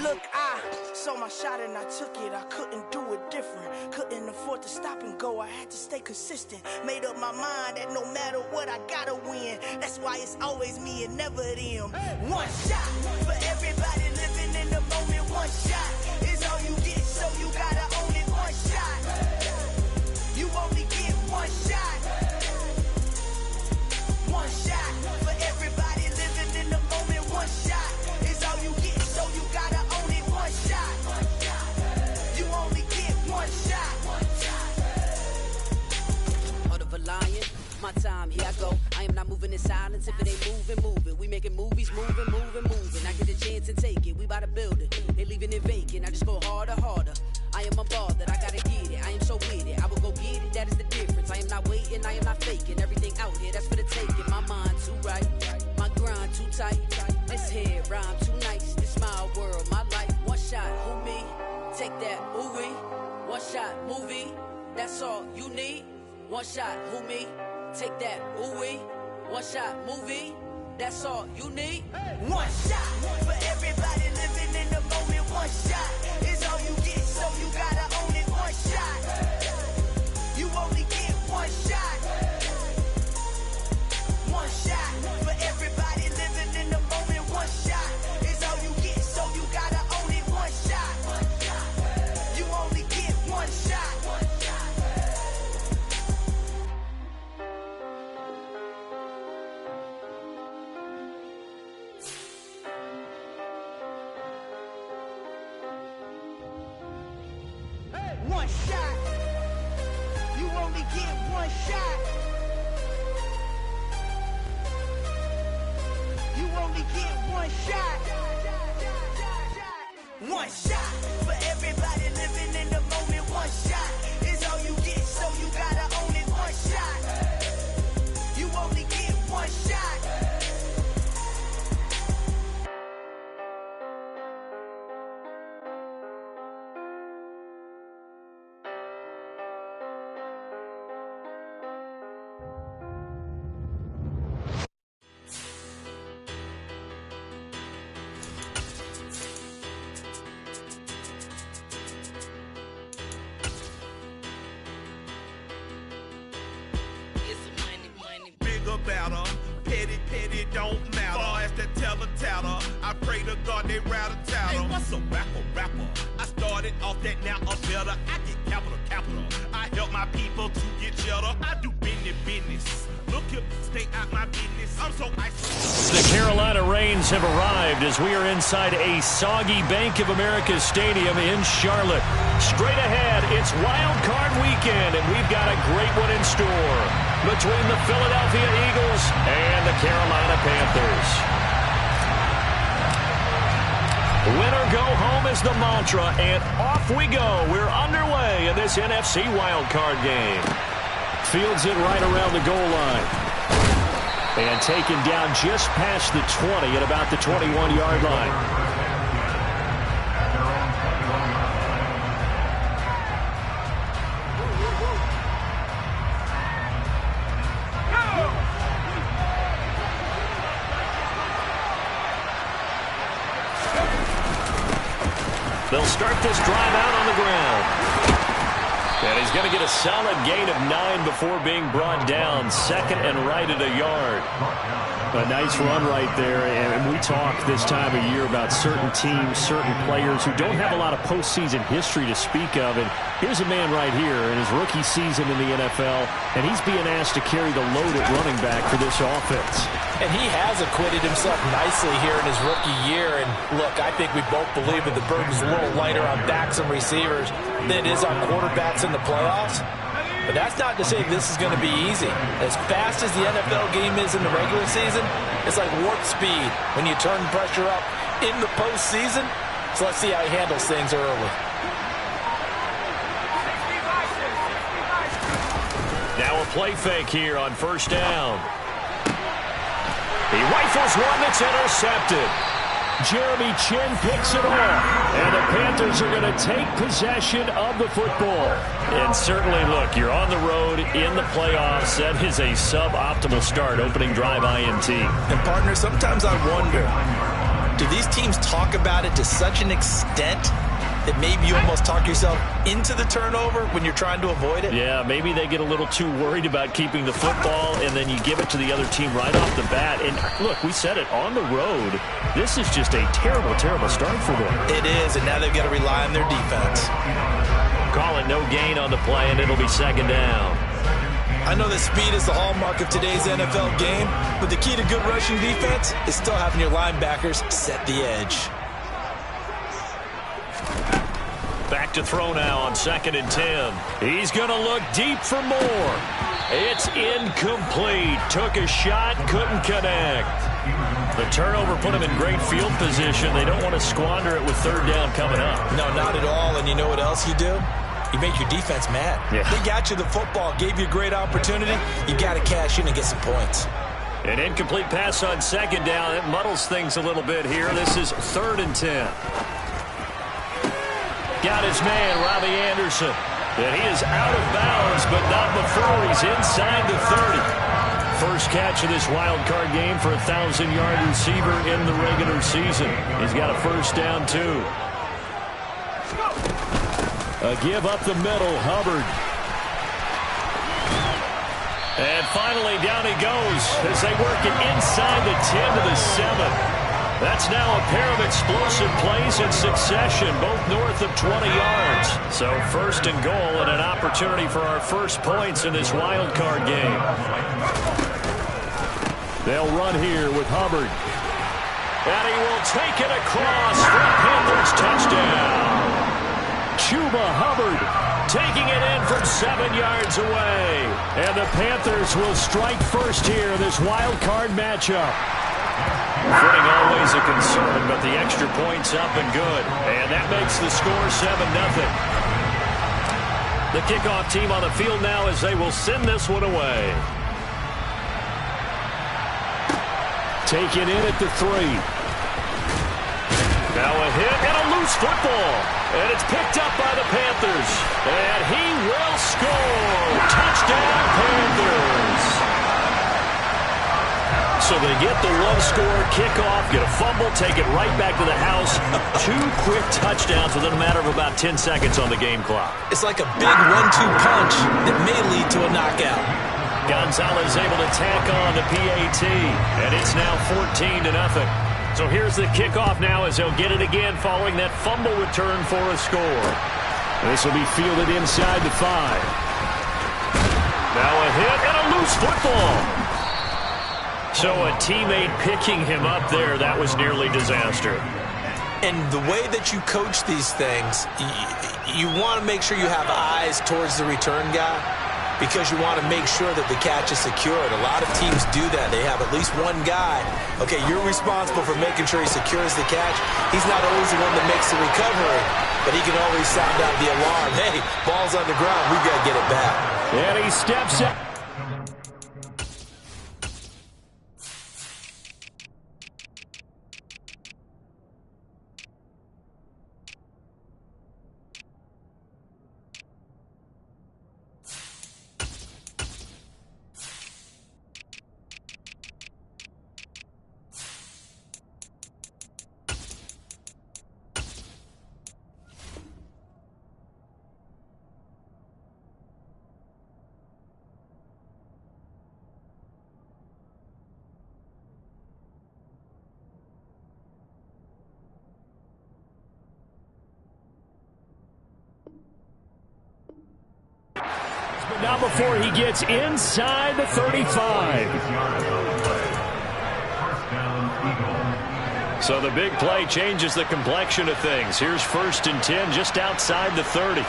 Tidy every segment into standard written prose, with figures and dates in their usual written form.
Look, I saw my shot and I took it. I couldn't do it different. Couldn't afford to stop and go. I had to stay consistent. Made up my mind that no matter what, I gotta win. That's why it's always me and never them. One shot for everybody living in the moment. One shot is all you get, so you gotta own it. One shot. You only get one shot. One shot for everybody living in the moment. One shot is all you get, so you gotta own it. One shot. You only get one shot. Heart of a lion, my time, here I go. I am not moving in silence. If it ain't moving, move it. We making movies, moving. I get a chance and take it. We bout to build it. They leaving it vacant. I just go harder. I am a ball that I gotta get it. I am so with it. I will go get it. That is the difference. I am not waiting. I am not faking. Everything out here, that's for the taking. My mind too right. My grind too tight. This head rhyme too nice. This my world, my life. One shot, who me? Take that, ooh we. One shot, movie. That's all you need. One shot, who me? Take that, ooh we. One shot, movie. That's all you need. One shot for everybody living in the moment. One shot is all you get, so you gotta own it. One shot. You only get one shot. One shot for everybody living in the moment. One shot is all you get, so you gotta own it. One shot. You only get one shot. One shot. You only get one shot. You only get one shot. One shot for everybody living in the moment. One shot is all you get, so you gotta own it. One shot. You only get one shot. About her, petty, don't matter. Far as the teller, I pray to God they rattle tattle. Hey, what's a rapper? I started off that, now I'm better. I get capital. I help my people to get cheddar. I do business. Look here, stay out my business. I'm so isolated. The Carolina Rains have arrived as we are inside a soggy Bank of America Stadium in Charlotte. Straight ahead, it's Wild Card Weekend, and we've got a great one in store between the Philadelphia Eagles and the Carolina Panthers. Win or go home is the mantra, and off we go. We're underway in this NFC wildcard game. Fields it right around the goal line. And taken down just past the 20 at about the 21-yard line. They'll start this drive out on the ground. And he's going to get a solid gain of 9 before being brought down. Second and right at a yard. A nice run right there. And we talk this time of year about certain teams, certain players who don't have a lot of postseason history to speak of. And here's a man right here in his rookie season in the NFL, and he's being asked to carry the load at running back for this offense. And he has acquitted himself nicely here in his rookie year. And look, I think we both believe that the burden's a little lighter on backs and receivers than it is on quarterbacks in the playoffs. But that's not to say this is going to be easy. As fast as the NFL game is in the regular season, it's like warp speed when you turn pressure up in the postseason. So let's see how he handles things early. Now a play fake here on first down. He rifles one that's intercepted. Jeremy Chin picks it off. And the Panthers are going to take possession of the football. And certainly, look, you're on the road in the playoffs. That is a suboptimal start, opening drive INT. And, partner, sometimes I wonder, do these teams talk about it to such an extent that maybe you almost talk yourself into the turnover when you're trying to avoid it? Yeah, maybe they get a little too worried about keeping the football, and then you give it to the other team right off the bat. And look, we said it, on the road, this is just a terrible, terrible start for them. It is, and now they've got to rely on their defense. Call it no gain on the play, and it'll be second down. I know that speed is the hallmark of today's NFL game, but the key to good rushing defense is still having your linebackers set the edge. Back to throw now on 2nd and 10. He's going to look deep for more. It's incomplete. Took a shot, couldn't connect. The turnover put him in great field position. They don't want to squander it with 3rd down coming up. No, not at all. And you know what else you do? You make your defense mad. Yeah. They got you the football, gave you a great opportunity. You got to cash in and get some points. An incomplete pass on 2nd down. It muddles things a little bit here. This is 3rd and 10. Got his man, Robbie Anderson. And he is out of bounds, but not before he's inside the 30. First catch of this wild card game for a 1,000-yard receiver in the regular season. He's got a first down, too. A give up the middle, Hubbard. And finally, down he goes as they work it inside the 10 to the 7. That's now a pair of explosive plays in succession, both north of 20 yards. So 1st and goal and an opportunity for our first points in this wild card game. They'll run here with Hubbard. And he will take it across for a Panthers touchdown. Chuba Hubbard taking it in from 7 yards away. And the Panthers will strike first here in this wild card matchup. Footing always a concern, but the extra point's up and good. And that makes the score 7-0. The kickoff team on the field now as they will send this one away. Taken in at the 3. Now a hit and a loose football. And it's picked up by the Panthers. And he will score. Touchdown, Panthers. So they get the one-score kickoff, get a fumble, take it right back to the house. 2 quick touchdowns within a matter of about 10 seconds on the game clock. It's like a big 1-2 punch that may lead to a knockout. Gonzalez able to tack on the PAT, and it's now 14-0. So here's the kickoff now as they'll get it again following that fumble return for a score. This will be fielded inside the 5. Now a hit and a loose football. So a teammate picking him up there, that was nearly disaster. And the way that you coach these things, you want to make sure you have eyes towards the return guy because you want to make sure that the catch is secured. A lot of teams do that. They have at least one guy. Okay, you're responsible for making sure he secures the catch. He's not always the one that makes the recovery, but he can always sound out the alarm. Hey, ball's on the ground. We've got to get it back. And he steps up. Now before he gets inside the 35. So the big play changes the complexion of things. Here's 1st and 10 just outside the 30.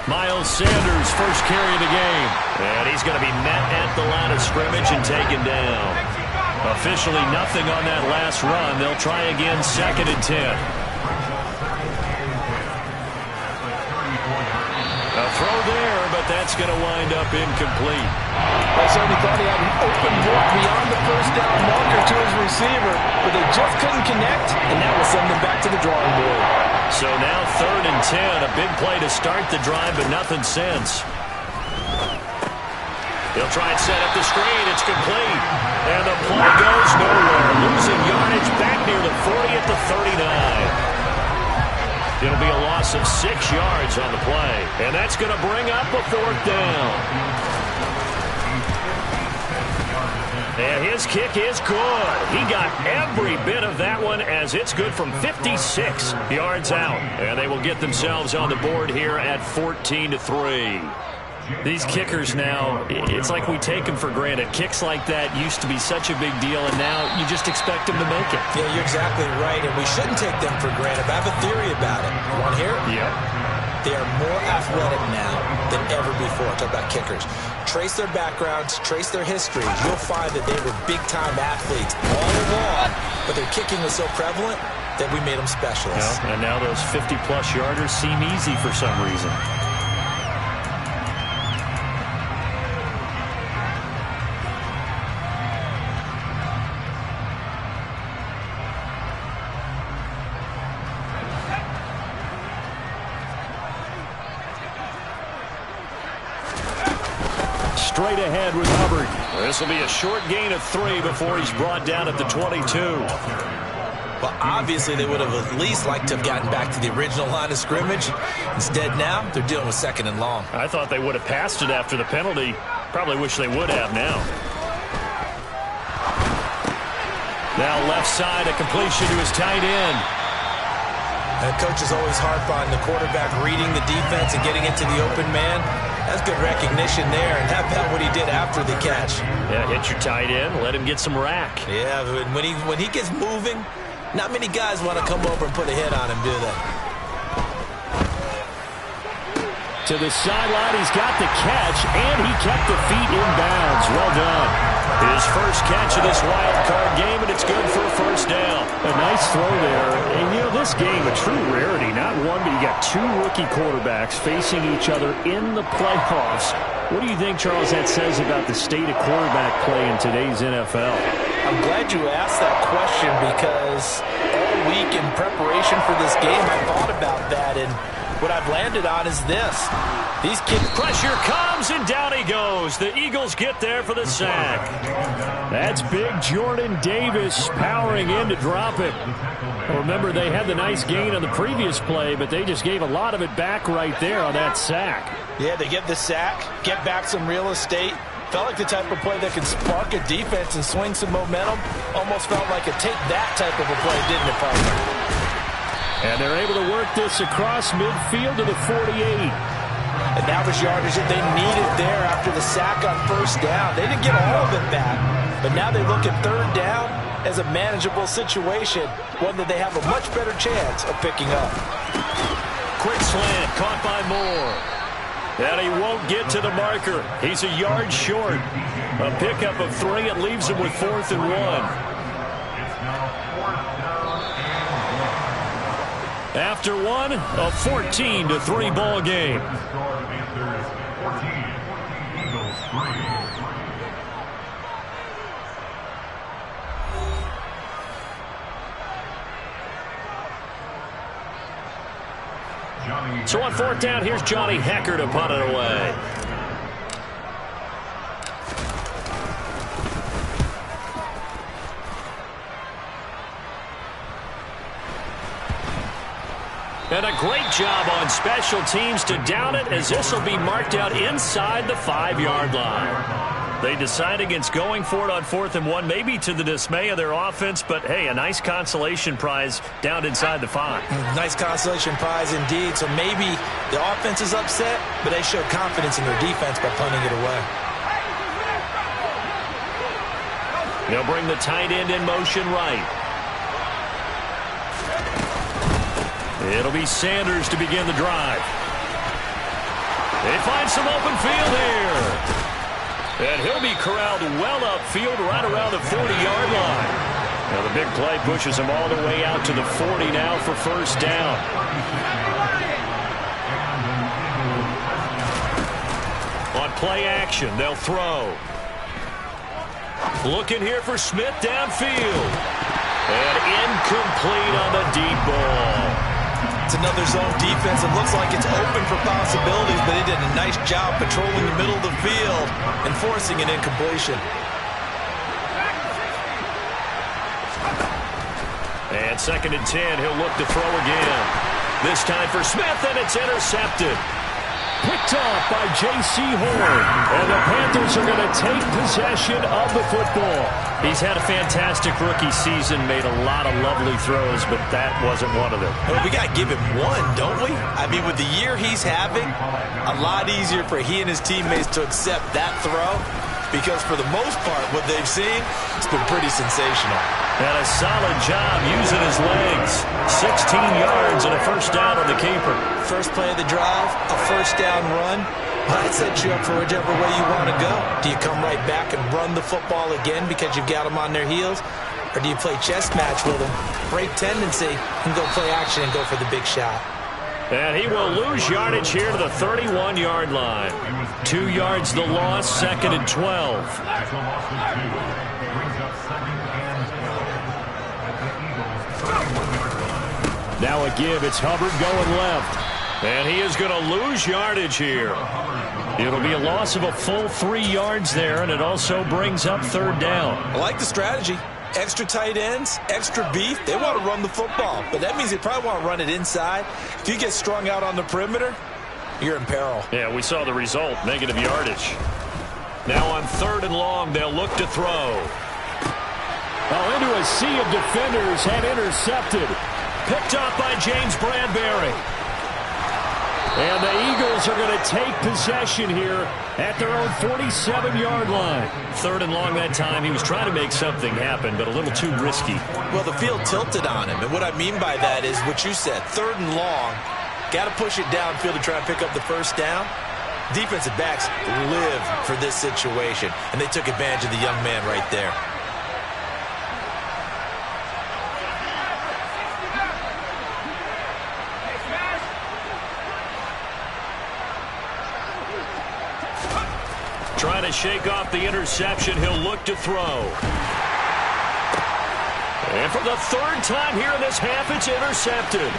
Miles Sanders, first carry of the game. And he's going to be met at the line of scrimmage and taken down. Officially nothing on that last run. They'll try again 2nd and 10. A throw there, but that's going to wind up incomplete. I certainly thought he had an open look beyond the first down marker to his receiver, but they just couldn't connect, and that will send them back to the drawing board. So now 3rd and 10, a big play to start the drive, but nothing since. He'll try and set up the screen. It's complete. And the play goes nowhere. Losing yardage back near the 40 at the 39. It'll be a loss of 6 yards on the play. And that's going to bring up a 4th down. And his kick is good. He got every bit of that one as it's good from 56 yards out. And they will get themselves on the board here at 14-3. These kickers now, it's like we take them for granted. Kicks like that used to be such a big deal, and now you just expect them to make it. Yeah, you're exactly right, and we shouldn't take them for granted. But I have a theory about it. You want to hear it? Yep. They are more athletic now than ever before. Talk about kickers. Trace their backgrounds, trace their history. You'll find that they were big-time athletes all along, but their kicking was so prevalent that we made them specialists. And now those 50-plus yarders seem easy for some reason. Straight ahead with Hubbard. This will be a short gain of 3 before he's brought down at the 22. Well, obviously, they would have at least liked to have gotten back to the original line of scrimmage. Instead, now, they're dealing with 2nd and long. I thought they would have passed it after the penalty. Probably wish they would have now. Now left side, a completion to his tight end. And coaches always harp on the quarterback reading the defense and getting into the open man. That's good recognition there, and how about what he did after the catch? Yeah, hit your tight end, let him get some rack. Yeah, when he gets moving, not many guys want to come over and put a hit on him, do they? To the sideline, he's got the catch, and he kept the feet in bounds. Well done. His first catch of this wild card game, and it's good for a 1st down. A nice throw there. And, you know, this game, a true rarity. Not one, but you got 2 rookie quarterbacks facing each other in the playoffs. What do you think, Charles, that says about the state of quarterback play in today's NFL? I'm glad you asked that question because all week in preparation for this game, I thought about that, and what I've landed on is this. These kids... Pressure comes, and down he goes. The Eagles get there for the sack. That's big Jordan Davis powering in to drop it. Remember, they had the nice gain on the previous play, but they just gave a lot of it back right there on that sack. Yeah, they get the sack, get back some real estate. Felt like the type of play that can spark a defense and swing some momentum. Almost felt like a take-that type of a play, didn't it, partner? And they're able to work this across midfield to the 48. And that was yardage that they needed there after the sack on 1st down. They didn't get all of it back, but now they look at 3rd down as a manageable situation, one that they have a much better chance of picking up. Quick slant, caught by Moore. And he won't get to the marker. He's a yard short. A pickup of 3. It leaves him with 4th and 1. After 1, a 14-3 ball game. So on 4th down, here's Johnny Hecker to punt it away. And a great job on special teams to down it, as this will be marked out inside the 5-yard line. They decide against going for it on 4th and 1, maybe to the dismay of their offense, but hey, a nice consolation prize down inside the 5. Nice consolation prize indeed. So maybe the offense is upset, but they showed confidence in their defense by punting it away. They'll bring the tight end in motion right. It'll be Sanders to begin the drive. They find some open field here. And he'll be corralled well upfield right around the 40-yard line. Now the big play pushes him all the way out to the 40 now for 1st down. On play action, they'll throw. Looking here for Smith downfield. And incomplete on the deep ball. It's another zone defense. It looks like it's open for possibilities, but they did a nice job patrolling the middle of the field and forcing an incompletion. And 2nd and 10, he'll look to throw again. This time for Smith, and it's intercepted. Picked off by J.C. Horn. And the Panthers are going to take possession of the football. He's had a fantastic rookie season, made a lot of lovely throws, but that wasn't one of them. Well, we got to give him one, don't we? I mean, with the year he's having, a lot easier for he and his teammates to accept that throw, because for the most part, what they've seen, it's been pretty sensational. And a solid job using his legs. 16 yards and a first down on the keeper. First play of the drive, a first down run. That sets you up for whichever way you want to go. Do you come right back and run the football again because you've got them on their heels? Or do you play chess match with them, break tendency, and go play action and go for the big shot? And he will lose yardage here to the 31-yard line. 2 yards the loss, 2nd and 12. Now a give, it's Hubbard going left. And he is going to lose yardage here. It'll be a loss of a full 3 yards there, and it also brings up 3rd down. I like the strategy. Extra tight ends, extra beef. They want to run the football, but that means they probably want to run it inside. If you get strung out on the perimeter, you're in peril. Yeah, we saw the result, negative yardage. Now on 3rd and long, they'll look to throw. Well, into a sea of defenders and intercepted. Picked off by James Bradbury. And the Eagles are going to take possession here at their own 47-yard line. 3rd and long that time. He was trying to make something happen, but a little too risky. Well, the field tilted on him, and what I mean by that is what you said, 3rd and long. Got to push it downfield to try and pick up the first down. Defensive backs live for this situation, and they took advantage of the young man right there. Trying to shake off the interception. He'll look to throw. And for the 3rd time here in this half, it's intercepted.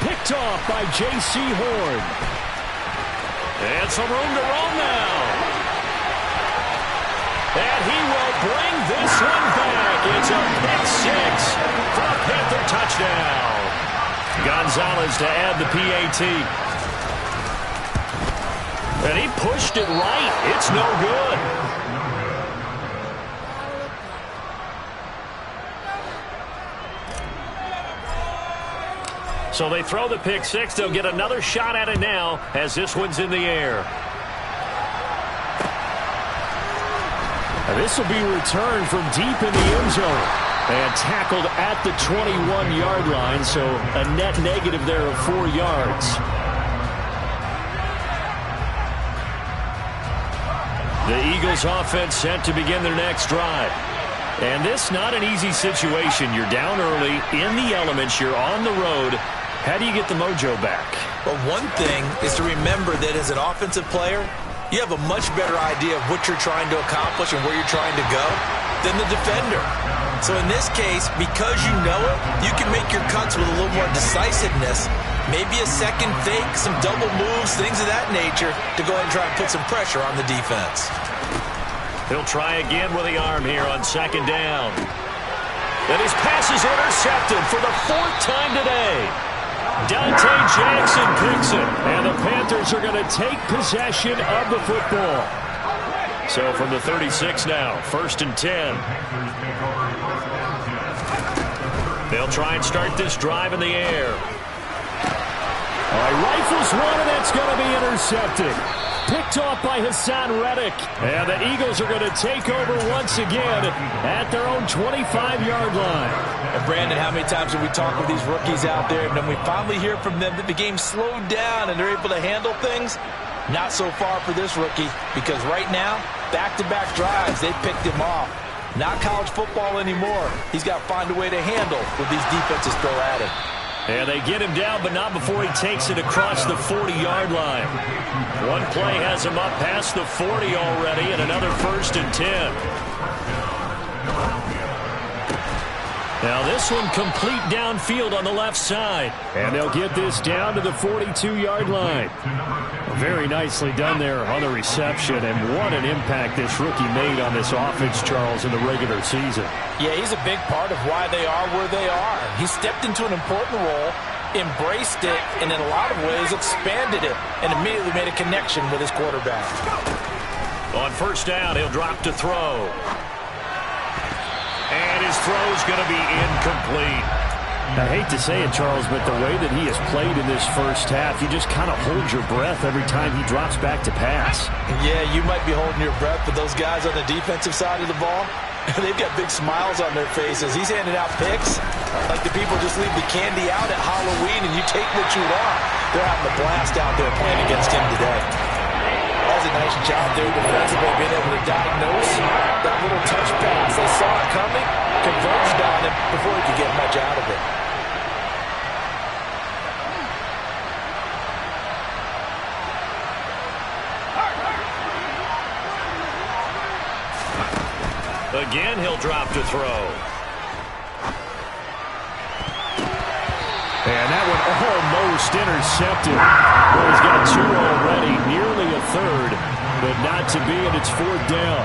Picked off by J.C. Horn. And some room to run now. And he will bring this one back. It's a pick 6 for a Panther touchdown. Gonzalez to add the PAT. And he pushed it right. It's no good. So they throw the pick 6. They'll get another shot at it now as this one's in the air. And this will be returned from deep in the end zone. And tackled at the 21-yard line, so a net negative there of 4 yards. The Eagles offense set to begin their next drive. And this not an easy situation. You're down early, in the elements, you're on the road. How do you get the mojo back? Well, one thing is to remember that as an offensive player, you have a much better idea of what you're trying to accomplish and where you're trying to go than the defender. So in this case, because you know it, you can make your cuts with a little more decisiveness. Maybe a second fake, some double moves, things of that nature to go ahead and try and put some pressure on the defense. He'll try again with the arm here on 2nd down. And his pass is intercepted for the 4th time today. Dante Jackson picks it. And the Panthers are going to take possession of the football. So from the 36 now, 1st and 10. They'll try and start this drive in the air. Rifles one, and that's going to be intercepted. Picked off by Hassan Reddick. And the Eagles are going to take over once again at their own 25-yard line. And Brandon, how many times have we talked with these rookies out there, and then we finally hear from them that the game slowed down and they're able to handle things? Not so far for this rookie, because right now, back-to-back drives, they picked him off. Not college football anymore. He's got to find a way to handle what these defenses throw at him. And they get him down, but not before he takes it across the 40-yard line. One play has him up past the 40 already, and another 1st and 10. Now this one complete downfield on the left side. And they'll get this down to the 42-yard line. Very nicely done there on the reception. And what an impact this rookie made on this offense, Charles, in the regular season. Yeah, he's a big part of why they are where they are. He stepped into an important role, embraced it, and in a lot of ways expanded it, and immediately made a connection with his quarterback. On first down, he'll drop to throw. And his throw's going to be incomplete. I hate to say it, Charles, but the way that he has played in this first half, you just kind of hold your breath every time he drops back to pass. Yeah, you might be holding your breath, but those guys on the defensive side of the ball, they've got big smiles on their faces. He's handing out picks like the people just leave the candy out at Halloween and you take what you want. They're having a blast out there playing against him today. That's a nice job there defensively, being able to diagnose that little touch pass. They saw it coming, converged on him before he could get much out of it. Again, he'll drop to throw. And that one almost intercepted. Well, he's got two already, nearly a third, but not to be, and it's fourth down.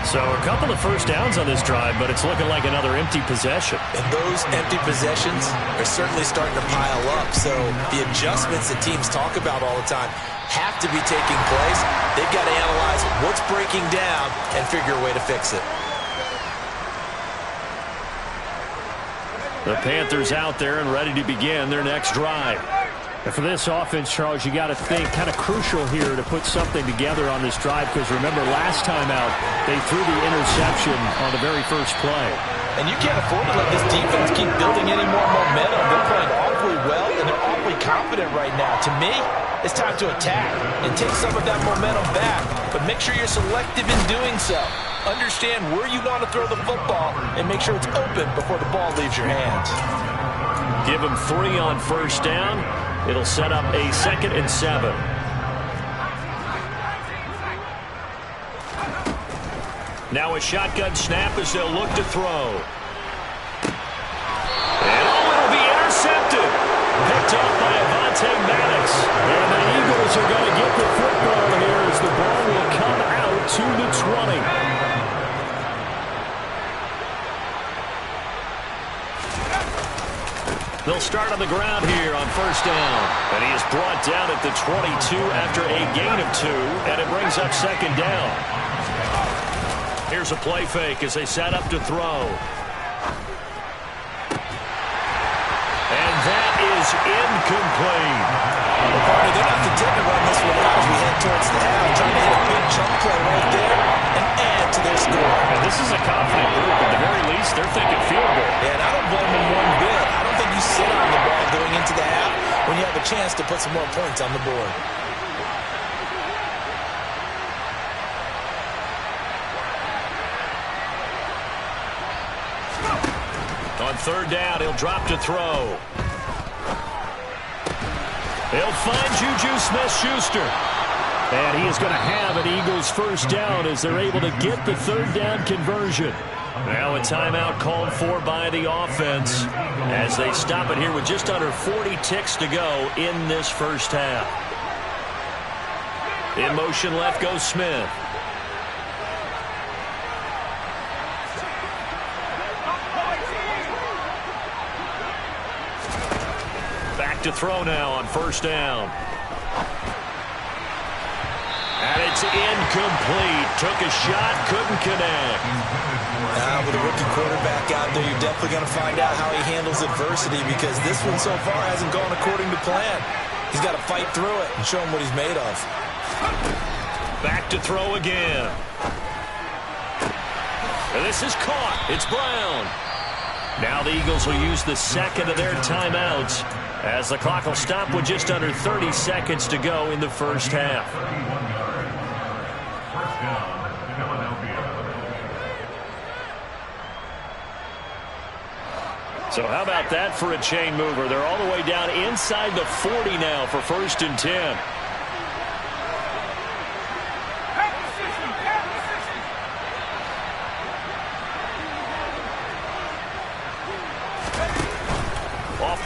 So a couple of first downs on this drive, but it's looking like another empty possession. And those empty possessions are certainly starting to pile up. So the adjustments that teams talk about all the time have to be taking place. They've got to analyze what's breaking down and figure a way to fix it. The Panthers out there and ready to begin their next drive. And for this offense, Charles, you got to think kind of crucial here to put something together on this drive, because remember last time out they threw the interception on the very first play. And you can't afford to let this defense keep building any more momentum. They're playing awfully well and they're awfully confident right now. To me, it's time to attack and take some of that momentum back, but make sure you're selective in doing so. Understand where you want to throw the football and make sure it's open before the ball leaves your hands. Give him 3 on first down. It'll set up a 2nd and 7. Now a shotgun snap as they'll look to throw. And it'll be intercepted. Picked up by Avonte Maddox. And the Eagles are going to get the football here as the ball will come out to the 20. They'll start on the ground here on first down. And he is brought down at the 22 after a gain of 2, and it brings up 2nd down. Here's a play fake as they set up to throw. And that is incomplete. Well, partner, they're not content to run this one out as we head towards the half. Trying to hit a big chunk play right there and add to their score. And this is a confident group. At the very least, they're thinking field goal. And I don't blame them one bit. I don't think you sit on the ball going into the half when you have a chance to put some more points on the board. On third down, he'll drop to throw. He'll find Juju Smith-Schuster. And he is going to have an Eagles first down as they're able to get the third down conversion. Now a timeout called for by the offense as they stop it here with just under 40 ticks to go in this first half. In motion left goes Smith. Back to throw now on first down. And it's incomplete. Took a shot, couldn't connect. Now with a rookie quarterback out there, you're definitely going to find out how he handles adversity, because this one so far hasn't gone according to plan. He's got to fight through it and show him what he's made of. Back to throw again. And this is caught. It's Brown. Now the Eagles will use the second of their timeouts as the clock will stop with just under 30 seconds to go in the first half. So how about that for a chain mover? They're all the way down inside the 40 now for 1st and 10.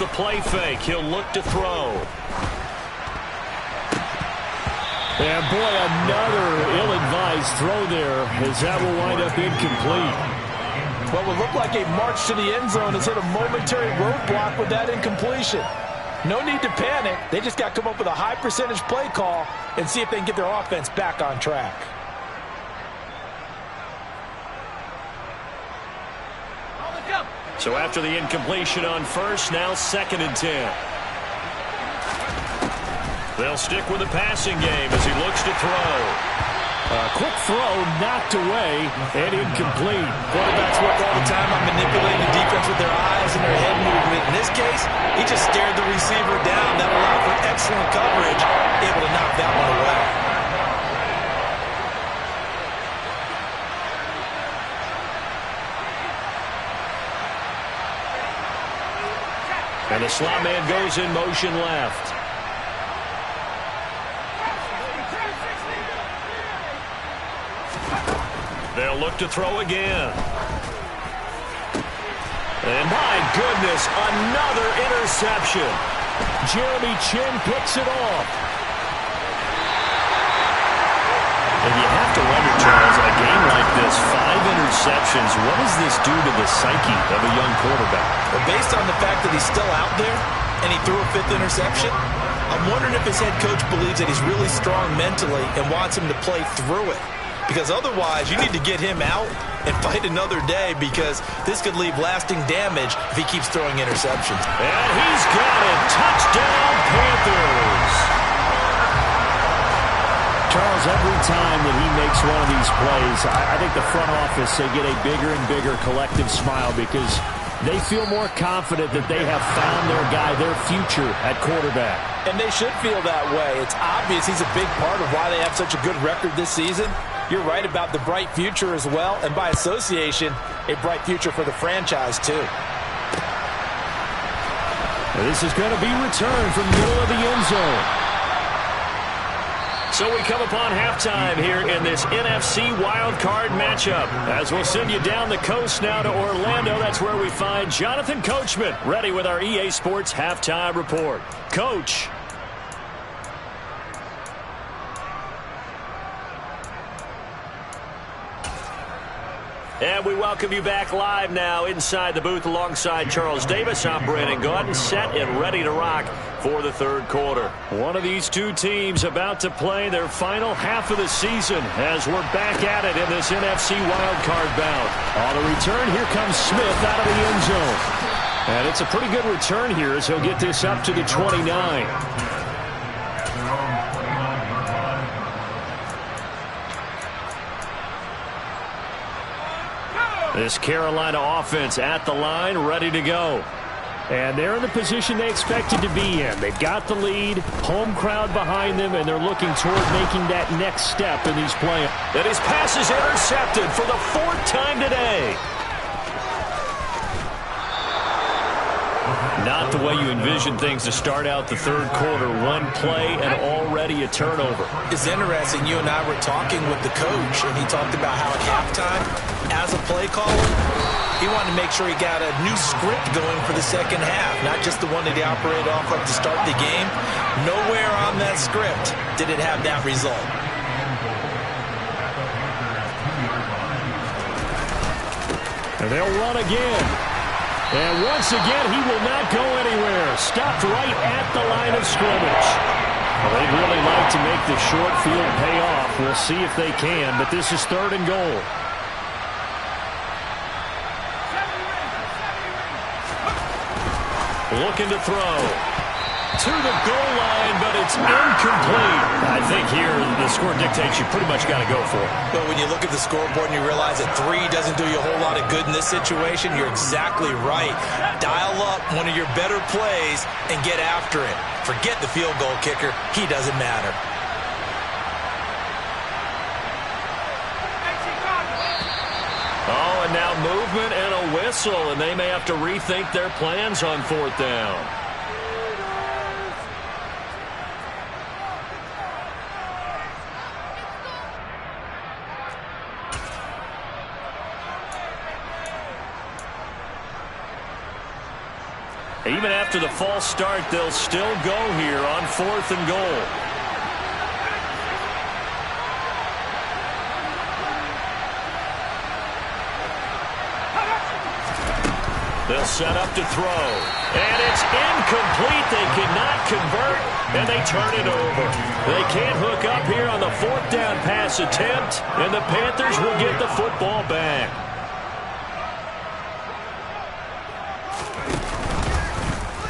the play fake. He'll look to throw. And boy, another ill-advised throw there, as that will wind up incomplete. What would look like a march to the end zone has hit a momentary roadblock with that incompletion. No need to panic. They just got to come up with a high percentage play call and see if they can get their offense back on track. So after the incompletion on first, now 2nd and 10. They'll stick with the passing game as he looks to throw. Quick throw, knocked away, and incomplete. Quarterbacks work all the time on manipulating the defense with their eyes and their head movement. In this case, he just stared the receiver down. That allowed for excellent coverage, able to knock that one away. And the slot man goes in motion left. They'll look to throw again. And my goodness, another interception. Jeremy Chin picks it off. And you have to wonder, Charles, in a game like this, 5 interceptions, what does this do to the psyche of a young quarterback? Well, based on the fact that he's still out there and he threw a 5th interception, I'm wondering if his head coach believes that he's really strong mentally and wants him to play through it. Because otherwise, you need to get him out and fight another day, because this could leave lasting damage if he keeps throwing interceptions. And he's got it. Touchdown, Panthers. Charles, every time that he makes one of these plays, I think the front office, they get a bigger and bigger collective smile, because they feel more confident that they have found their guy, their future at quarterback. And they should feel that way. It's obvious he's a big part of why they have such a good record this season. You're right about the bright future as well, and by association, a bright future for the franchise too. This is going to be returned from the middle of the end zone. So we come upon halftime here in this NFC wildcard matchup. As we'll send you down the coast now to Orlando, that's where we find Jonathan Coachman, ready with our EA Sports halftime report. Coach. And we welcome you back live now inside the booth alongside Charles Davis. I'm Brandon Gaudin, set and ready to rock for the third quarter. One of these two teams about to play their final half of the season as we're back at it in this NFC wildcard bout. On the return, here comes Smith out of the end zone. And it's a pretty good return here as he'll get this up to the 29. This Carolina offense at the line, ready to go. And they're in the position they expected to be in. They've got the lead, home crowd behind them, and they're looking toward making that next step in these playoffs. And his pass is intercepted for the 4th time today. Not the way you envision things to start out the third quarter. One play and already a turnover. It's interesting. You and I were talking with the coach, and he talked about how at halftime, as a play caller, he wanted to make sure he got a new script going for the second half, not just the one that he operated off of to start the game. Nowhere on that script did it have that result. And they'll run again. And once again, he will not go anywhere. Stopped right at the line of scrimmage. Well, they'd really like to make the short field pay off. We'll see if they can, but this is 3rd and goal. Looking to throw. To the goal line, but it's incomplete. I think here the score dictates you pretty much got to go for it. But when you look at the scoreboard and you realize that 3 doesn't do you a whole lot of good in this situation, you're exactly right. Dial up one of your better plays and get after it. Forget the field goal kicker. He doesn't matter. Oh, and now movement and a whistle, and they may have to rethink their plans on 4th down. Even after the false start, they'll still go here on 4th and goal. They'll set up to throw. And it's incomplete. They cannot convert, and they turn it over. They can't hook up here on the 4th down pass attempt, and the Panthers will get the football back.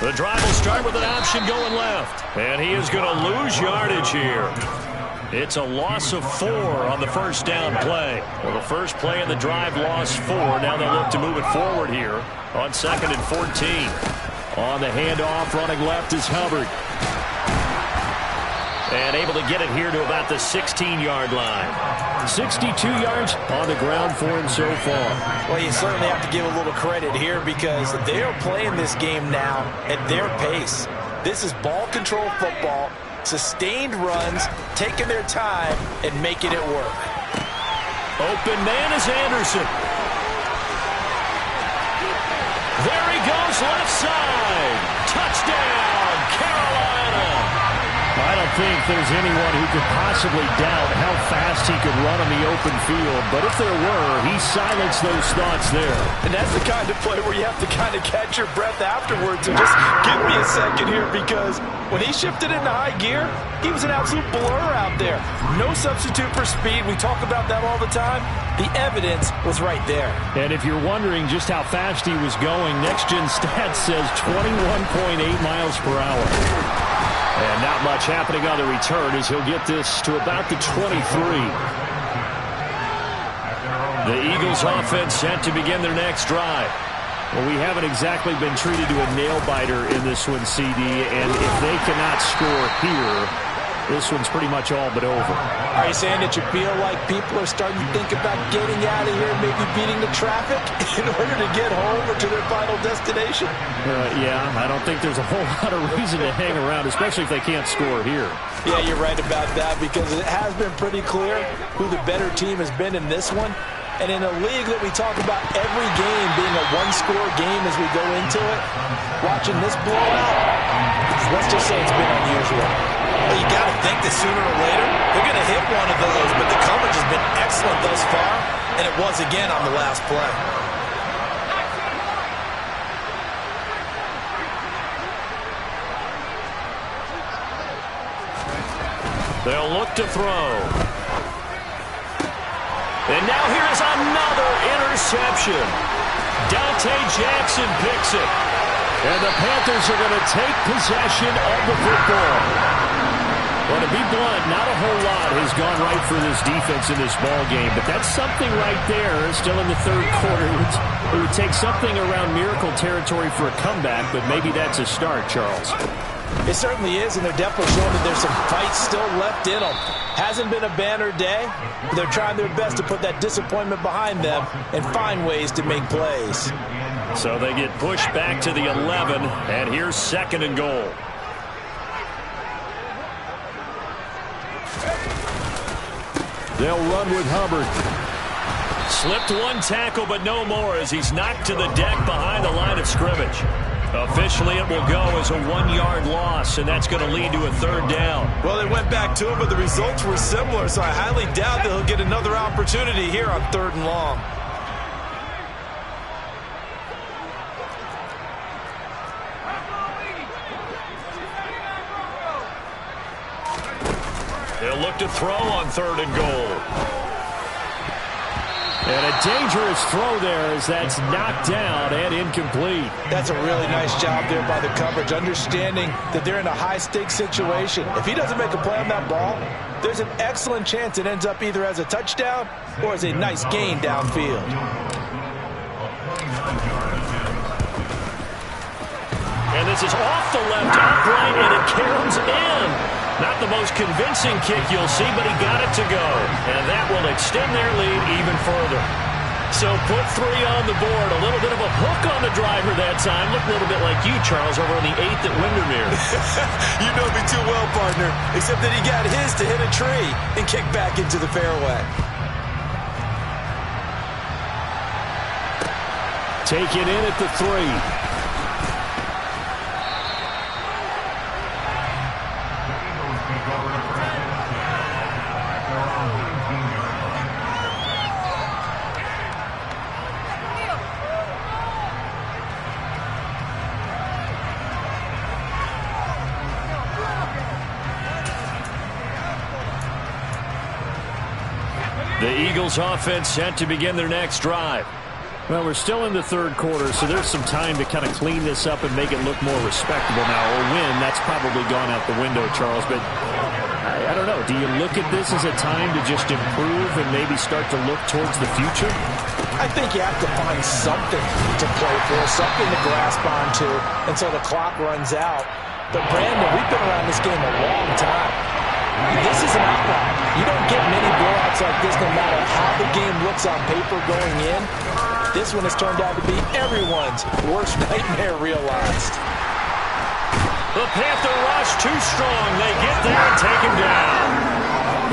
The drive will start with an option going left. And he is going to lose yardage here. It's a loss of 4 on the first down play. Well, the first play of the drive lost 4. Now they'll look to move it forward here on 2nd and 14. On the handoff, running left is Hubbard. And able to get it here to about the 16-yard line. 62 yards on the ground for him so far. Well, you certainly have to give a little credit here because they are playing this game now at their pace. This is ball control football, sustained runs, taking their time, and making it work. Open man is Anderson. There he goes, left side. Touchdown, Carolina. I don't think there's anyone who could possibly doubt how fast he could run on the open field. But if there were, he silenced those thoughts there. And that's the kind of play where you have to kind of catch your breath afterwards and just give me a second here, because when he shifted into high gear, he was an absolute blur out there. No substitute for speed. We talk about that all the time. The evidence was right there. And if you're wondering just how fast he was going, Next Gen Stats says 21.8 miles per hour. And not much happening on the return as he'll get this to about the 23. The Eagles offense set to begin their next drive. Well, we haven't exactly been treated to a nail-biter in this one, CD, and if they cannot score here, this one's pretty much all but over. Are you saying that you feel like people are starting to think about getting out of here, maybe beating the traffic in order to get home or to their final destination? Yeah, I don't think there's a whole lot of reason to hang around, especially if they can't score here. Yeah, you're right about that, because it has been pretty clear who the better team has been in this one. And in a league that we talk about every game being a one-score game as we go into it, watching this blowout, let's just say it's been unusual. Well, you got to think that sooner or later they're going to hit one of those, but the coverage has been excellent thus far, and it was again on the last play. They'll look to throw. And now here's another interception. Dante Jackson picks it. And the Panthers are going to take possession of the football. Well, to be blunt, not a whole lot has gone right for this defense in this ball game, but that's something right there. Still in the third quarter. It would take something around miracle territory for a comeback, but maybe that's a start, Charles. It certainly is, and they're definitely showing that there's some fight still left in them. Hasn't been a banner day, but they're trying their best to put that disappointment behind them and find ways to make plays. So they get pushed back to the 11, and here's 2nd and goal. They'll run with Hubbard. Slipped one tackle, but no more as he's knocked to the deck behind the line of scrimmage. Officially, it will go as a 1-yard loss, and that's going to lead to a 3rd down. Well, they went back to him, but the results were similar, so I highly doubt that he'll get another opportunity here on 3rd and long. They'll look to throw on 3rd and goal. And a dangerous throw there as that's knocked down and incomplete. That's a really nice job there by the coverage, understanding that they're in a high-stakes situation. If he doesn't make a play on that ball, there's an excellent chance it ends up either as a touchdown or as a nice gain downfield. And this is off the left upright, and it caroms in. Not the most convincing kick you'll see, but he got it to go. And that will extend their lead even further. So put 3 on the board. A little bit of a hook on the driver that time. Looked a little bit like you, Charles, over on the 8th at Windermere. You know me too well, partner. Except that he got his to hit a tree and kick back into the fairway. Taken in at the 3. The Eagles offense set to begin their next drive. Well, we're still in the third quarter, so there's some time to kind of clean this up and make it look more respectable now. Or win, that's probably gone out the window, Charles. But I don't know. Do you look at this as a time to just improve and maybe start to look towards the future? I think you have to find something to play for, something to grasp onto until the clock runs out. But, Brandon, we've been around this game a long time. This is an outlier. You don't get many blowouts like this no matter how the game looks on paper going in. This one has turned out to be everyone's worst nightmare realized. The Panther rush too strong. They get there and take him down.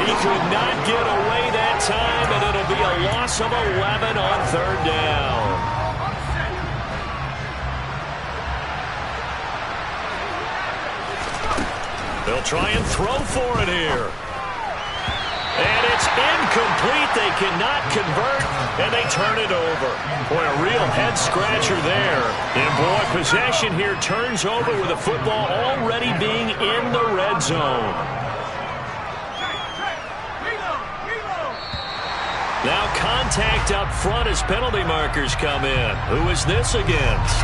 He could not get away that time, and it'll be a loss of 11 on third down. They'll try and throw for it here. And it's incomplete. They cannot convert, and they turn it over. Boy, a real head-scratcher there. And, boy, possession here turns over with the football already being in the red zone. Now contact up front as penalty markers come in. Who is this against?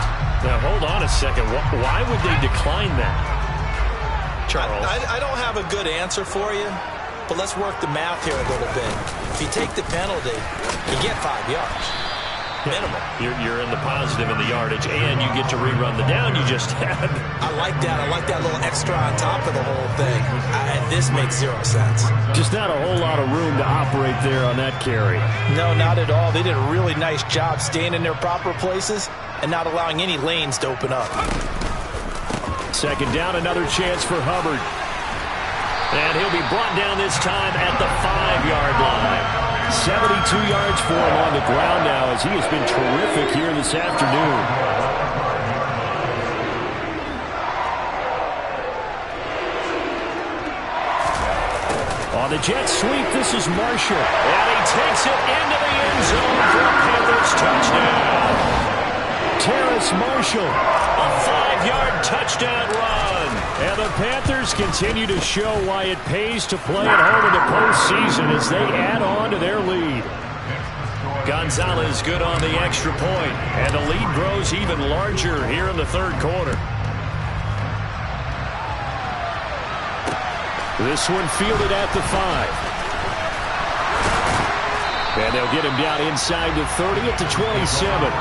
Now, hold on a second. Why would they decline that, Charles? I don't have a good answer for you. But let's work the math here a little bit. If you take the penalty, you get 5 yards. Minimum. You're in the positive in the yardage, and you get to rerun the down you just had. I like that. I like that little extra on top of the whole thing. And this makes 0 sense. Just not a whole lot of room to operate there on that carry. No, not at all. They did a really nice job staying in their proper places and not allowing any lanes to open up. Second down, another chance for Hubbard. And he'll be brought down this time at the 5-yard line. 72 yards for him on the ground now as he has been terrific here this afternoon. On the jet sweep, this is Marshall. And he takes it into the end zone for a Panthers touchdown. Terrace Marshall. A 5-yard touchdown run. And the Panthers continue to show why it pays to play at home in the postseason as they add on to their lead. Gonzalez good on the extra point, and the lead grows even larger here in the third quarter. This one fielded at the 5. And they'll get him down inside the 30 at the 27.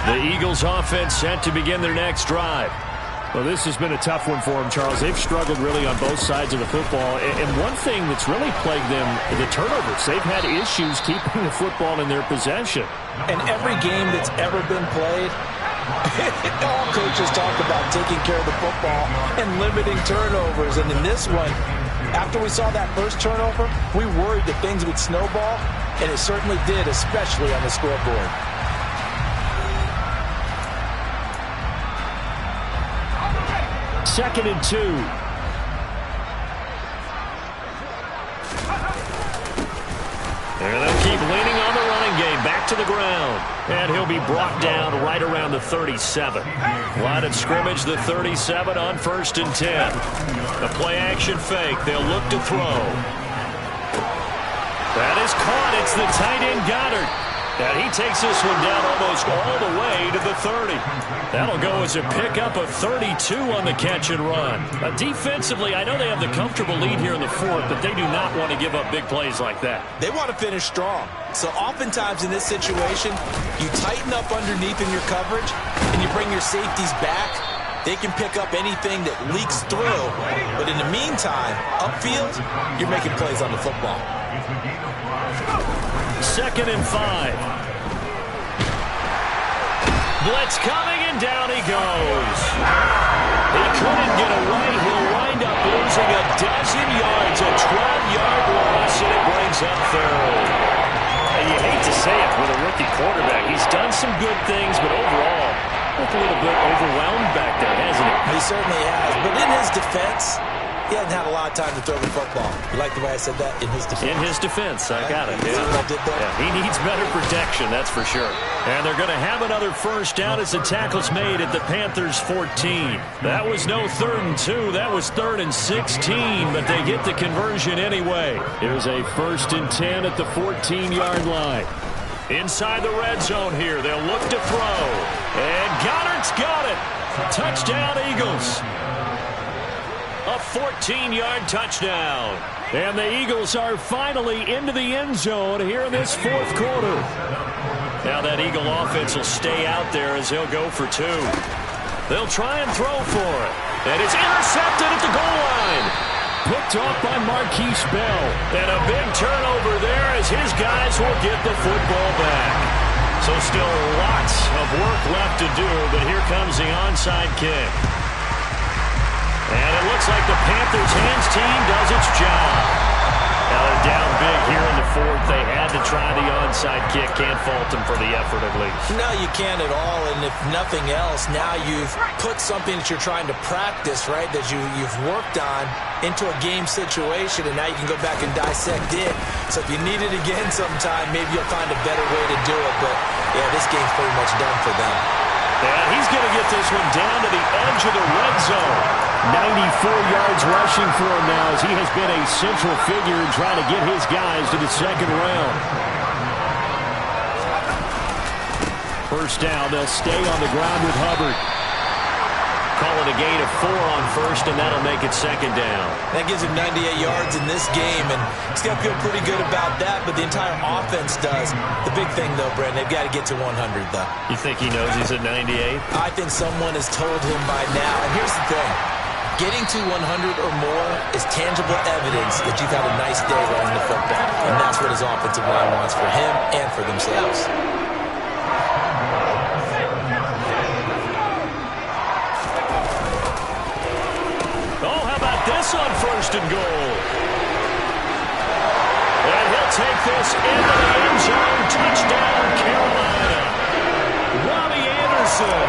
The Eagles offense set to begin their next drive. Well, this has been a tough one for them, Charles. They've struggled really on both sides of the football. And one thing that's really plagued them, the turnovers. They've had issues keeping the football in their possession. And every game that's ever been played, all coaches talk about taking care of the football and limiting turnovers. And in this one, after we saw that first turnover, we worried that things would snowball, and it certainly did, especially on the scoreboard. Second and 2. And they'll keep leaning on the running game. Back to the ground. And he'll be brought down right around the 37. Line of scrimmage, the 37 on 1st and 10. The play-action fake. They'll look to throw. That is caught. It's the tight end Goddard. And he takes this one down almost all the way to the 30. That'll go as a pickup of 32 on the catch and run. Defensively, I know they have the comfortable lead here in the 4th, but they do not want to give up big plays like that. They want to finish strong. So oftentimes in this situation, you tighten up underneath in your coverage, and you bring your safeties back. They can pick up anything that leaks through. But in the meantime, upfield, you're making plays on the football. Second and 5. Blitz coming, and down he goes. He couldn't get away. He'll wind up losing a dozen yards, a 12-yard loss, and it brings up third. And you hate to say it with a rookie quarterback. He's done some good things, but overall, looked a little bit overwhelmed back there, hasn't he? He certainly has. But in his defense, he hadn't had a lot of time to throw the football. You like the way I said that? In his defense. In his defense, I got it. See what I did there? Yeah, he needs better protection, that's for sure. And they're going to have another first down as the tackle's made at the Panthers' 14. That was no 3rd and 2. That was 3rd and 16, but they get the conversion anyway. Here's a 1st and 10 at the 14-yard line. Inside the red zone here. They'll look to throw. And Goddard's got it. Touchdown, Eagles. A 14-yard touchdown. And the Eagles are finally into the end zone here in this 4th quarter. Now that Eagle offense will stay out there as they'll go for 2. They'll try and throw for it. And it's intercepted at the goal line. Picked off by Marquise Bell. And a big turnover there as his guys will get the football back. So still lots of work left to do, but here comes the onside kick. And it looks like the Panthers' hands team does its job. Now they're down big here in the 4th. They had to try the onside kick. Can't fault them for the effort at least. No, you can't at all. And if nothing else, now you've put something that you're trying to practice, right, that you've worked on into a game situation, and now you can go back and dissect it. So if you need it again sometime, maybe you'll find a better way to do it. But, yeah, this game's pretty much done for them. And he's going to get this one down to the edge of the red zone. 94 yards rushing for him now as he has been a central figure in trying to get his guys to the 2nd round. First down, they'll stay on the ground with Hubbard. Call it a gain of 4 on 1st, and that'll make it 2nd down. That gives him 98 yards in this game, and he's got to feel pretty good about that, but the entire offense does. The big thing, though, Brandon, they've got to get to 100, though. You think he knows he's at 98? I think someone has told him by now. And here's the thing. Getting to 100 or more is tangible evidence that you've had a nice day running the football, and that's what his offensive line wants for him and for themselves. This on 1st and goal. And he'll take this into the end zone. Touchdown, Carolina. Robbie Anderson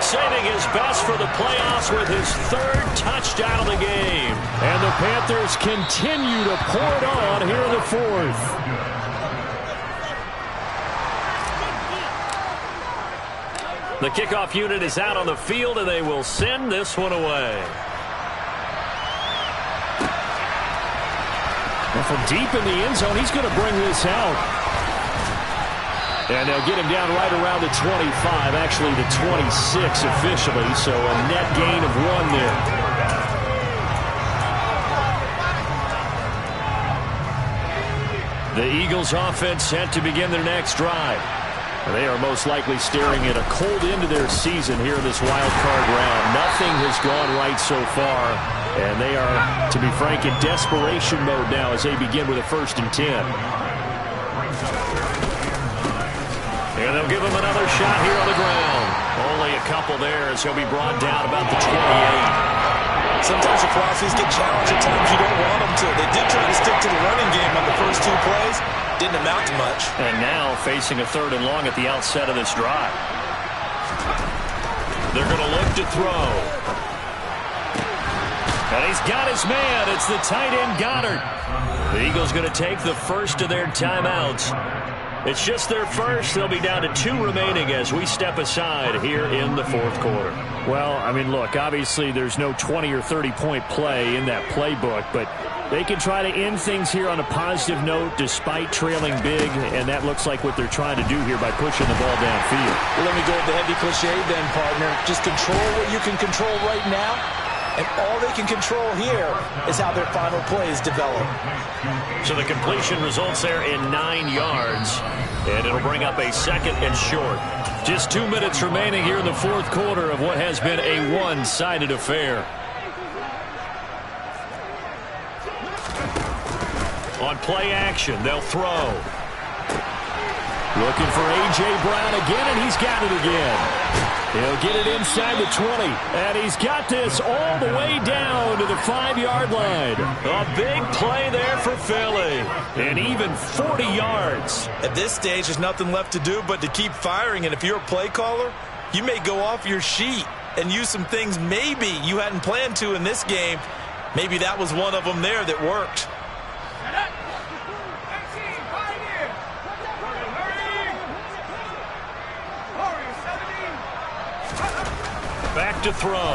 saving his best for the playoffs with his 3rd touchdown of the game. And the Panthers continue to pour it on here in the 4th. The kickoff unit is out on the field, and they will send this one away. And from deep in the end zone, he's going to bring this out. And they'll get him down right around the 25, actually the 26 officially, so a net gain of 1 there. The Eagles offense set to begin their next drive. They are most likely staring at a cold end to their season here in this wild card round. Nothing has gone right so far. And they are, to be frank, in desperation mode now as they begin with a 1st and 10. And they'll give him another shot here on the ground. Only a couple there as he'll be brought down about the 28. Sometimes your philosophies get challenged. At times you don't want them to. They did try to stick to the running game on the first 2 plays. Didn't amount to much. And now facing a 3rd and long at the outset of this drive. They're going to look to throw. And he's got his man. It's the tight end, Goddard. The Eagles going to take the first of their timeouts. It's just their first. They'll be down to 2 remaining as we step aside here in the 4th quarter. Well, I mean, look, obviously there's no 20 or 30-point play in that playbook, but they can try to end things here on a positive note despite trailing big, and that looks like what they're trying to do here by pushing the ball downfield. Well, let me go with the heavy cliche then, partner. Just control what you can control right now. And all they can control here is how their final plays develop. So the completion results there in 9 yards. And it'll bring up a 2nd and short. Just 2 minutes remaining here in the 4th quarter of what has been a one-sided affair. On play action, they'll throw. Looking for A.J. Brown again, and he's got it again. He'll get it inside the 20, and he's got this all the way down to the 5-yard line. A big play there for Philly, and even 40 yards. At this stage, there's nothing left to do but to keep firing, and if you're a play caller, you may go off your sheet and use some things maybe you hadn't planned to in this game. Maybe that was one of them there that worked. Back to throw.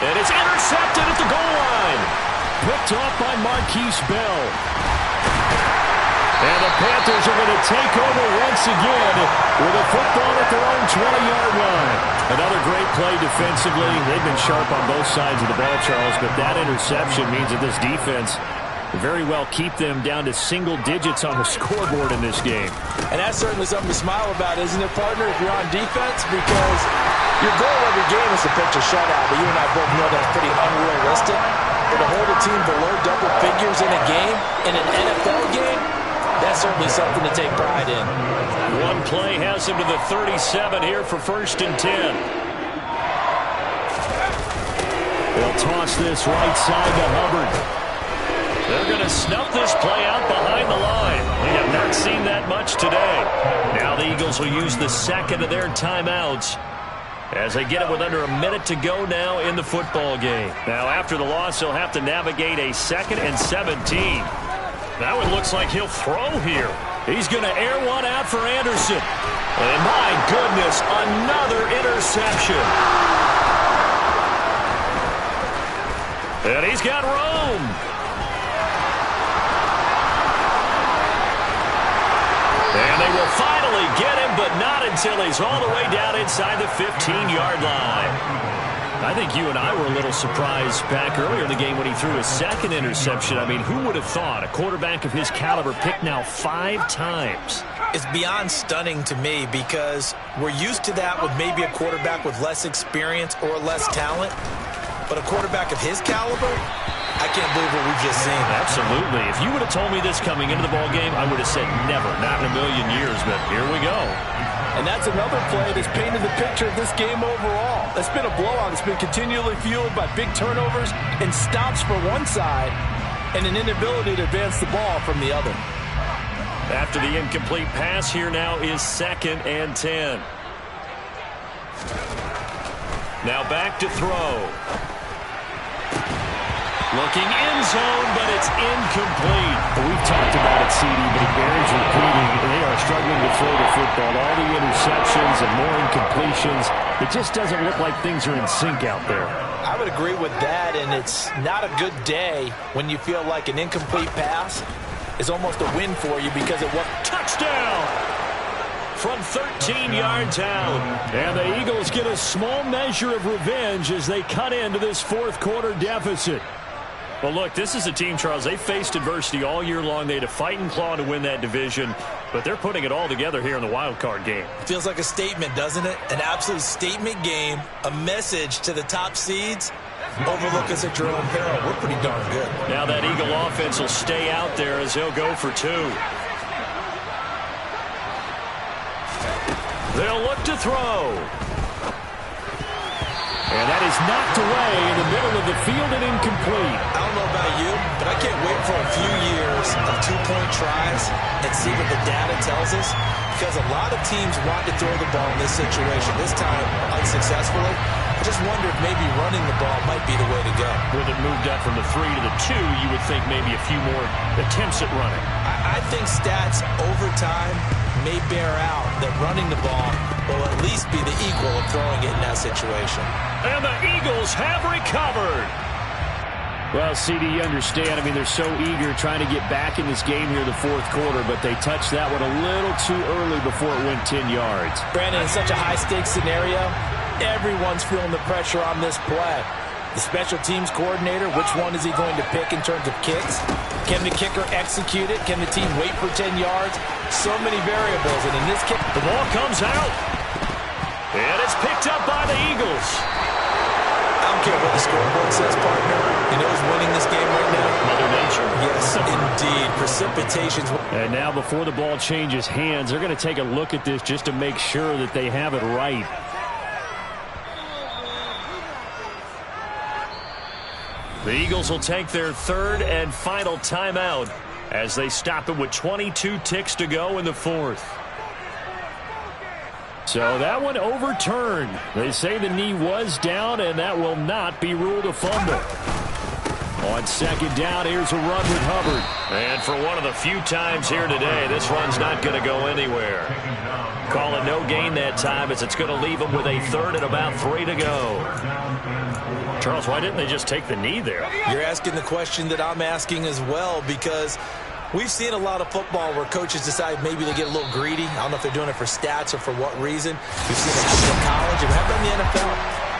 And it's intercepted at the goal line. Picked off by Marquise Bell. And the Panthers are going to take over once again with a football at their own 20-yard line. Another great play defensively. They've been sharp on both sides of the ball, Charles, but that interception means that this defense will very well keep them down to single digits on the scoreboard in this game. And that's certainly something to smile about, isn't it, partner, if you're on defense? Because your goal every game is to pitch a shutout, but you and I both know that's pretty unrealistic. But to hold a team below double figures in a game, in an NFL game, that's certainly something to take pride in. One play has him to the 37 here for 1st and 10. They'll toss this right side to Hubbard. They're going to snuff this play out behind the line. We have not seen that much today. Now the Eagles will use the second of their timeouts as they get it with under a minute to go now in the football game. Now after the loss, they'll have to navigate a 2nd and 17. That one looks like he'll throw here. He's going to air one out for Anderson. And my goodness, another interception. And he's got room. And they will finally get him, but not until he's all the way down inside the 15-yard line. I think you and I were a little surprised back earlier in the game when he threw his second interception. I mean, who would have thought a quarterback of his caliber picked now 5 times? It's beyond stunning to me because we're used to that with maybe a quarterback with less experience or less talent. But a quarterback of his caliber, I can't believe what we've just seen. Absolutely. If you would have told me this coming into the ball game, I would have said never, not in a million years, but here we go. And that's another play that's painted the picture of this game overall. That's been a blowout. It's been continually fueled by big turnovers and stops for one side and an inability to advance the ball from the other. After the incomplete pass, here now is 2nd and 10. Now back to throw. Looking end zone, but it's incomplete. We've talked about it, CD, but it bears repeating. They are struggling to throw the football. All the interceptions and more incompletions. It just doesn't look like things are in sync out there. I would agree with that, and it's not a good day when you feel like an incomplete pass is almost a win for you because it was touchdown from 13 yards out. And the Eagles get a small measure of revenge as they cut into this 4th quarter deficit. Well, look, this is a team, Charles, they faced adversity all year long. They had to fight and claw to win that division, but they're putting it all together here in the wild card game. Feels like a statement, doesn't it? An absolute statement game, a message to the top seeds. Overlook us at your own peril. We're pretty darn good. Now that Eagle offense will stay out there as they'll go for 2. They'll look to throw. And that is knocked away in the middle of the field and incomplete. I don't know about you, but I can't wait for a few years of 2-point tries and see what the data tells us. Because a lot of teams want to throw the ball in this situation, this time unsuccessfully. I just wonder if maybe running the ball might be the way to go. With it moved up from the 3 to the 2, you would think maybe a few more attempts at running. I think stats over time may bear out that running the ball will at least be the equal of throwing it in that situation. And the Eagles have recovered. Well, CD, you understand. I mean, they're so eager trying to get back in this game here in the 4th quarter, but they touched that one a little too early before it went 10 yards. Brandon, in such a high-stakes scenario, everyone's feeling the pressure on this play. The special teams coordinator, which one is he going to pick in terms of kicks? Can the kicker execute it? Can the team wait for 10 yards? So many variables, and in this kick, the ball comes out. And it's picked up by the Eagles. I don't care what the scoreboard says, partner. You know who's winning this game right now? Mother Nature. Yes, indeed. Precipitation's... And now before the ball changes hands, they're going to take a look at this just to make sure that they have it right. The Eagles will take their 3rd and final timeout as they stop it with 22 ticks to go in the 4th. So that one overturned. They say the knee was down, and that will not be ruled a fumble. On second down, here's a run with Hubbard. And for one of the few times here today, this run's not going to go anywhere. Call it no gain that time, as it's going to leave them with a third and about 3 to go. Charles, why didn't they just take the knee there? You're asking the question that I'm asking as well, because we've seen a lot of football where coaches decide maybe to get a little greedy. I don't know if they're doing it for stats or for what reason. We've seen it happen in college. It happened in the NFL.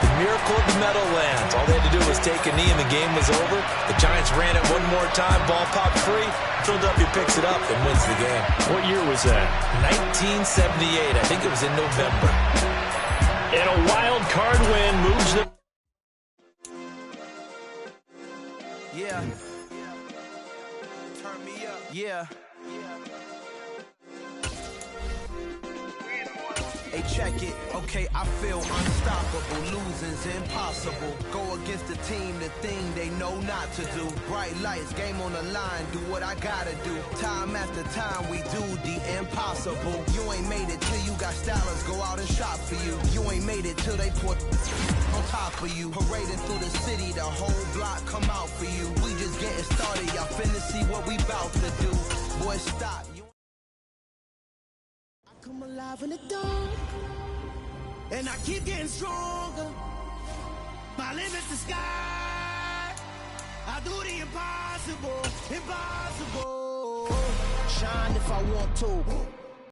The miracle of the Meadowlands. All they had to do was take a knee and the game was over. The Giants ran it one more time. Ball popped free. Philadelphia picks it up and wins the game. What year was that? 1978. I think it was in November. And a wild card win moves them. Yeah. Turn me up. Yeah. Hey, check it. Okay, I feel unstoppable. Losing's impossible. Go against the team, the thing they know not to do. Bright lights, game on the line. Do what I gotta do. Time after time, we do the impossible. You ain't made it till you got stylers go out and shop for you. You ain't made it till they put on top of you. Parading through the city, the whole block come out for you. We just getting started. Y'all finna see what we bout to do. Boy, stop. Come alive in the dark, and I keep getting stronger. My limit's the sky. I do the impossible, impossible. Shine if I want to.